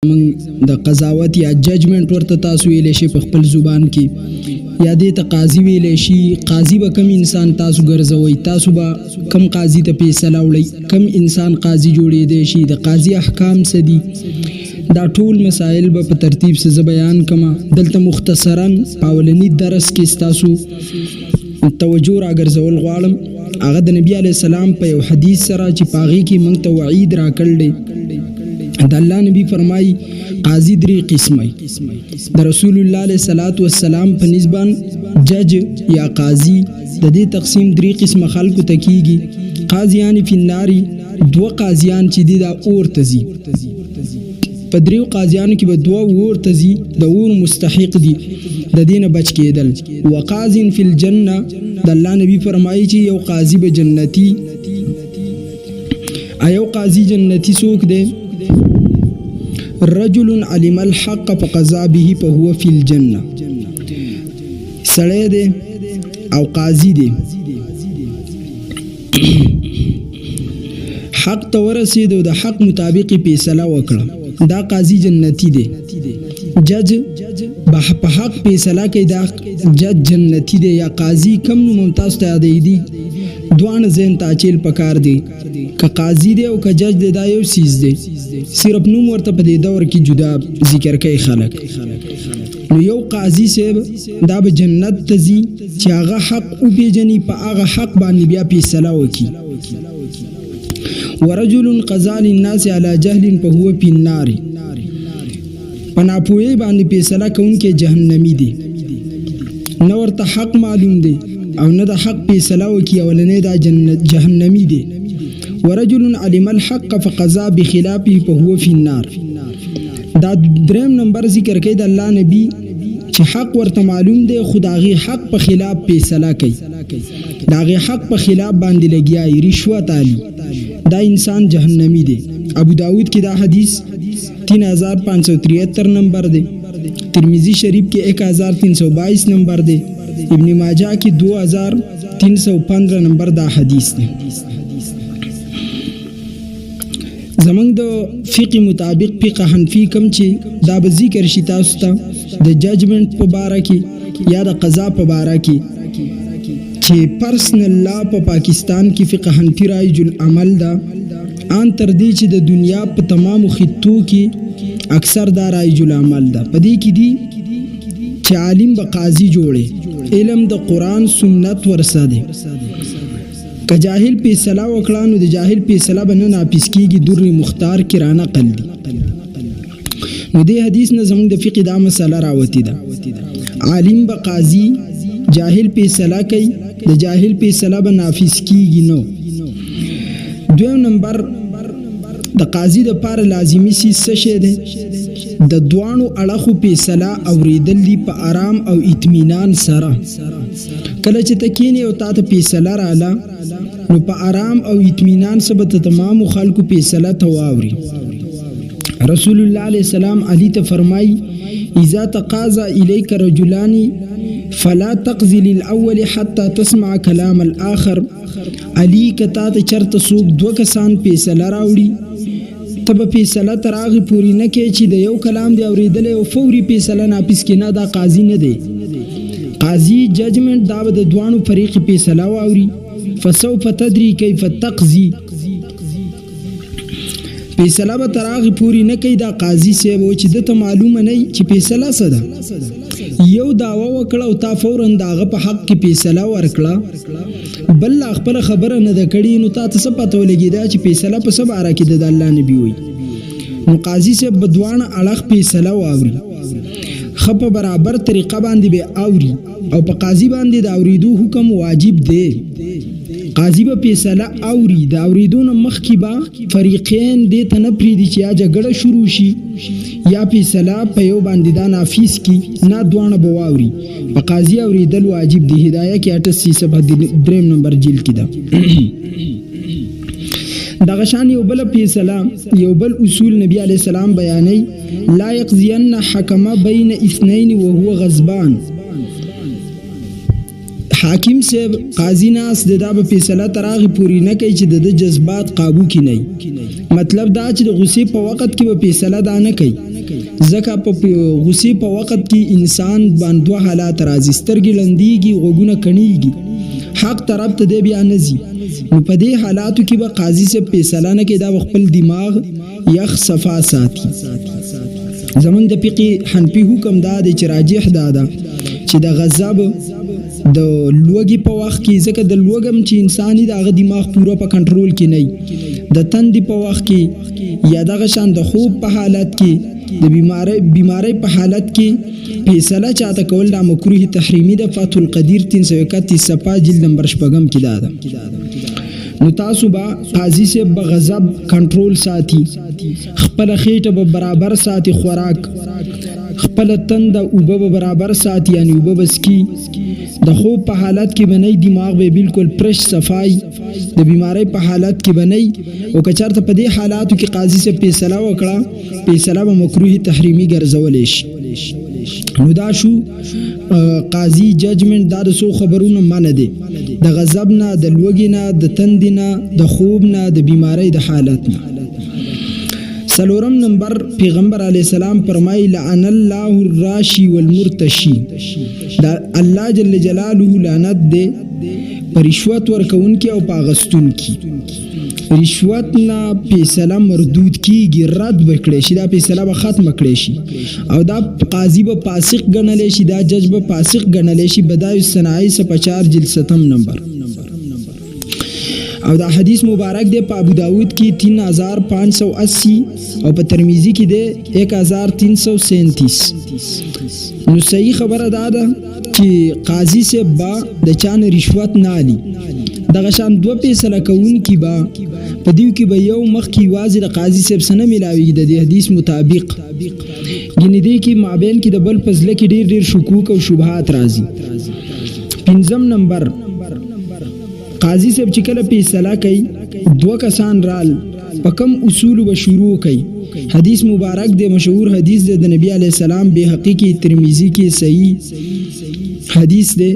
من د قضاوت یا ججمنت ورته تاسو ویلې شي په خپل زبان کې یا دې ته قاضي ویلې شي. قاضي به کم انسان تاسو ګرځوي، تاسو به کم قاضي ته فیصله وړي، کم انسان قاضي جوړېدی شي، د قاضي احکام څه دي، دا ټول مسائل به په ترتیب سره بیان کما. دلته مختصرا پاولنی درس کې تاسو توجه راګرځول غواړم. هغه د نبی علی السلام په یو حدیث سره چې پاغي کې موږ ته وعید راکړل. د الله نبی فرمای قاضی درې قسمه د رسول الله علیه الصلاۃ والسلام په نسبت جج یا قاضی د دې تقسیم درې قسمه خلکو ته کیږي. قاضیان فی النار، دو قاضیان چې دي دا اور تزي، په دریو قاضیانو کې به دوه اور تزي، د اور مستحق دي د دینه بچ کېدل. وقاضین فی الجنه، د الله نبی فرمایي چې یو قاضی به جنتی. ایو قاضی جنتی څوک دی؟ رجل علم الحق فقضى به فهو في الجنه. سړی دی او قاضی دی، حق ته ورسېدو، د حق مطابق فیصله وکړه، دا قاضی جنتی دی. جج په حق فیصله کوي، دا جج جنتی دی. یا قاضی کم نو ممتاز ته یادې دي، دوانه ذهن تاچیل پکار دی. که قاضی دی او که جج دی دا یو سیز دی، صرف نوم ورته په دې دور کې جدا ذکر کوي خلک. نو یو قاضی صاحب دا به جنت ته ځي چې هغه حق وپېژني، په هغه حق باندې بیا فیصله وکړي. ورجل قضى للناس على جهل فهو في النار، په ناپوهۍ باندې فیصله کوونکی جهنمی دی، نه ورته حق معلوم دی او نه د حق فیصله وکړي، اولنی دا جهنمی دی. ورجل علم الحق فقضى بخلافه فهو في النار، دا دریم نمبر ذکر کوي د الله نبی چې حق ورته معلوم دی خو د هغې حق په خلاف فیصله کوي، د هغې حق په خلاف باندې لګیایي، رشوت علي، دا انسان جهنمی دی. ابو داود کې دا حدیث 3573 نمبر دی، ترمذی شریف کې 1322 نمبر دی، ابن ماجه کې 2315 نمبر دا حدیث دی. زمنګ د فقه مطابق فقه حنفی کم چې دا به ذکر شي تاسو ته د ججمنت په باره کې یا د قضا په باره کې، چې پرسنل لا په پاکستان کې فقه حنفی رایج العمل دا ان تر دې چې د دنیا په تمامو خطو کې اکثر دا رایج العمل دا. په دې کې دي چې عالم به قاضي جوړي، علم د قرآن سنت ورسه دی. که جاهل فیصله وکړه نو د جاهل فیصله به نه ناپیس کېږي. در مختار کې رانقل دي. نو دې حدیث نه زموږ د فقه دا مسله راوتې ده، عالم به قاضي، جاهل فیصله کوي، د جاهل فیصله به نافذ کېږي. نو دویم نمبر د قاضي دپاره لازمي څیز څه شی دی؟ د دواړو اړخو فیصله اورېدل دي په آرام او اطمینان سره. کله چې ته کښېنې او تا ته فیصله راله نو په آرام او اطمینان سره به ته تمامو خلکو فیصله ته واوري. رسول الله علیه السلام علي ته فرمایي اذا تقاضى الیک رجلان فلا تقضي للاول حتى تسمع كلام الاخر. علي کتا ته چرته څوک دوه کسان فیصله راوړي، ته به فیصله تر هغې پورې نه کوې چې د یو کلام دی اورېدلی او فوري فیصله ناپیس کړي. نه، دا قاضي نه دی. قاضي ججمنت دا به د دواړو فریقې فیصله واوري. فسوف تدري کیف تقضي، فیصله به تر هغې پورې نه کوي دا قاضي صاحب چې ده ته معلومه نه وي چې فیصله څه ده. یو دعوه وکړه او تا فوراً د هغه په حق کې فیصله ورکړه، بل لا خپله خبره نه ده کړې، نو تا ته څه پته ولګېده چې فیصله په څه باره کې ده د الله نبي وایي. نو قاضي صاحب به دواړه اړخ فیصله واوري، ښه په برابر طریقه باندې به اوري، او په قاضي باندې د اورېدو حکم واجب دی. قاضي به فیصله اوري، د اورېدو نه مخکې به فریقین دې ته نه پرېږدي چې یا جګړه شروع شي یا فیصله په یو باندې دا نافذ کړي، نه دواړه به واوري. په قاضي اورېدل واجب دی. هدایه کې 88 صفحه 3 نمبر جلد کې ده. دغه شان یو بل فیصله، یو بل اصول نبی علیه السلام بیانوي، لا یقضین حکم بین اثنین وهو غضبان. حاکم صاحب قاضی ناس د دا به فیصله تر هغې پورې نه کوي چې د جذبات قابو کې نه وي. مطلب دا چې د غصې په وخت کې به فیصله دا نه کوي ځکه په غصې په وخت کې انسان باندې دوه حالات راځي، سترګې لندېږي، غوږونه کڼېږي، حق طرف ته دی بیا نه ځي. نو په دې حالاتو کې به قاضي صاحب فیصله نه کوي، دا خپل دماغ یخ صفا ساتي. زمونږ د فقه حنفي حکم دا دی چې راجح دا ده چې د غضب د لوږې په وخت کې، ځکه د لوږم چې انساني د هغه دماغ پوره په کنټرول کې نه وي، د تندې په وخت کې یا دغه شان د خوب په حالت کې، د بیماری په حالت کې فیصله چاته کول دا مکروه تحریمی ده. فتح القدیر 331 صفحه جلد نمبر 6 کې دا ده. نو تاسو به قاضي صاحب به غضب کنټرول ساتي، خپل خېټه به برابر ساتي، خوراک خپل تند اوبه به برابر ساتي، یعنی اوبه بسکی. د خوب په حالت کې بنئ دماغ به بالکل فرش صفای، د بیماری په حالت کې بنئ. او که چېرته په دې حالاتو کې قاضي صاحب فیصله وکړه، فیصله به مکروه تحریمی ګرځولی شي. نو دا شو قاضي ججمنٹ، دا د څو خبرونو منع دی، د غضب نه، د لوږې نه، د تندې نه، د خوب نه، د بیماری د حالت نه. سلورم نمبر پیغمبر علیہ السلام فرمائی لعن اللہ الراشی والمرتشی، دا اللہ جل جلالہ لعنت دے پر رشوت ورکون کی او پاغستون کی. رشوت نه فیصله مردود کیږي، رد بکړي شي، دا فیصله به ختم کړي شي، او دا قاضي به فاسق ګڼلی شي، دا جج به فاسق ګڼلی شي. بدایع الصنایع 4 جلد 7 نمبر. او دا حدیث مبارک دے پا ابو داود کی 3580 او پا ترمیزی کی دے 1337. نو صحیح خبر ادا دا کہ قاضی سے با دا چان رشوت نالی، دا غشان دو پیسلا کون کی با پا دیو کی با یو مخ کی واضح دا قاضی سے بسنا ملاوی دا دی حدیث مطابق. گنی دے کی معبین کی دا بل پزلے کی دیر دیر شکوک و شبہات رازی. 5 نمبر قاضی صاحب چې کله فیصله کوي، دوه کسان رال په کم اصول به شروع کوي. حدیث مبارک دی، مشهور حدیث دی، د نبی علیہ السلام بهقی کی، ترمذی کی صحیح حدیث دی.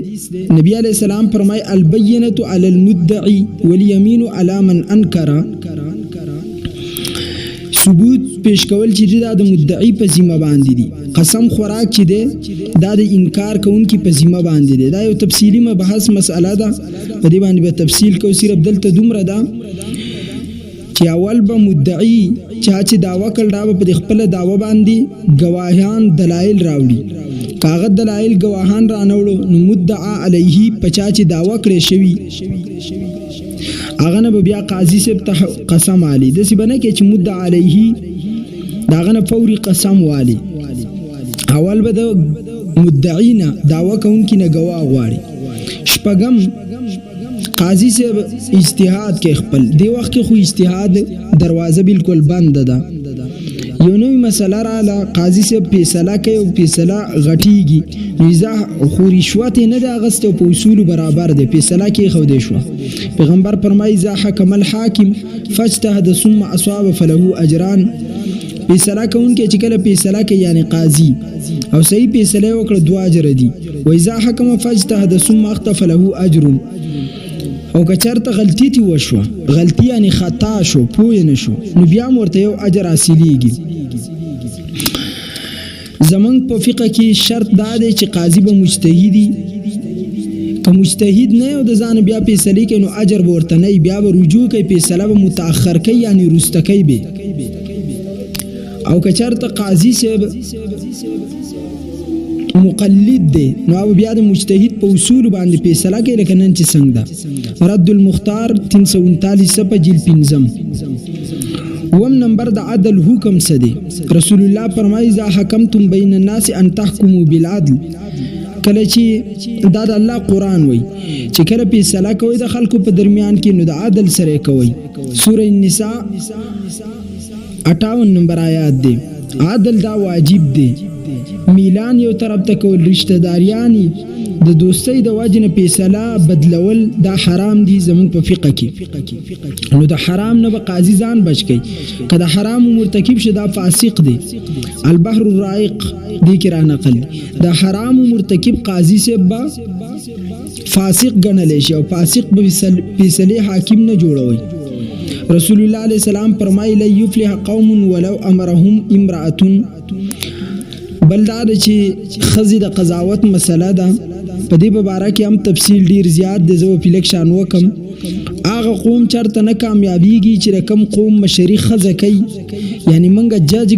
نبی علیہ السلام فرمائے البینۃ علی المدعی والیمین علی من انکر، ثبوت پیش کول چې دا د مدعی په ذمہ باندې دي، قسم خوراک چې دی دا د انکار کوونکی په ذمہ باندې دی. دا یو تفصیلی مبحث مسئله ده، په دې باندې به تفصیل کو. صرف دلته دومره ده چې اول به مدعی چې دعوه کړ، دا به په خپل دعوه باندې گواهان دلایل راوړي. کاغذ دلایل گواهان رانوړو، نو مدعا علیه پچا چې دعوه کړې شوی هغه نه بیا قاضي صاحب ته قسم علی، داسې به نه کې چې مدعا علیه د هغه نه فوري قسم والی. اول به د مدعی نه دعوه کوونکي نه ګواه غواړي. شپږم قاضي صاحب اجتهاد کې خپل، دی وخت کې خو اجتهاد دروازه بالکل بند ده. یو نوی مسله رااله، قاضي صاحب فیصله کوي او فیصله غټیږي، نو خو رشوت نه ده اخیستی او په اصولو برابر دی، فیصله کېښودی شوه. پیغمبر فرمایي اذا حکم الحاکم فاجتهد ثم اصاب فله اجران. فیصله کوونکی چې کله فیصله کوي یعنی قاضي او صحیح فیصله وکړه، 2 اجر دي. و اذا حکم فاجتهد ثم اخطا فله اجر. او که چېرته غلطي تی وشوه، غلطي یعنی خطا شو، پوه نه شو، نو بیا هم ورته یو اجر حاصلیږي. زمونږ په فقه کې شرط دا دی چې قاضي به مجتهدي، که مجتهد نه او د ځان بیا فیصلې کوي، نو اجر به ورته نه، بیا به رجوع کوي، فیصله به متأخر کوي یعنی وروسته کوي به. او که چېرته قاضي صاحب مقلد دی، نو بیا د مجتهد په اصول باندې فیصله کوي، لکه نن چې څنګه ده. رد المختار 339 صفحه جلد 5. وم نمبر د عدل حکم څه دی؟ رسول الله فرمایي اذا حکمتم بین الناس ان تحکموا بالعدل. کله چې دا د الله قرآن وای چې کله فیصله کوي د خلکو په درمیان کې، نو د عدل سره کوي. سوره النساء 58 نمبر آیات دی. عدل دا واجب دی. میلان یو طرف ته کول، رشتہ داریانی د دوستۍ د وجې نه فیصله بدلول دا حرام دي زموږ په فقه کې. نو د حرام نه به قاضي ځان بچ کوي، که د حرام مرتکب شه دا فاسق دی. البحر الرائق دی کې را نقل، د حرام مرتکب قاضي سے با فاسق ګڼلی شي او فاسق به فیصلې حاکم نه جوړوي. رسول الله علیه السلام فرمایي لا یفلح قوم ولو امرهم امرأة بل دا چې ښځې د قضاوت مسله ده، په دې په باره کې هم تفصیل ډیر زیات دی، زه به فلیکشن وکم. هغه قوم چرته نه کامیابیږي چې د کم قوم مشري ښځه کوي، یعنی منګه جج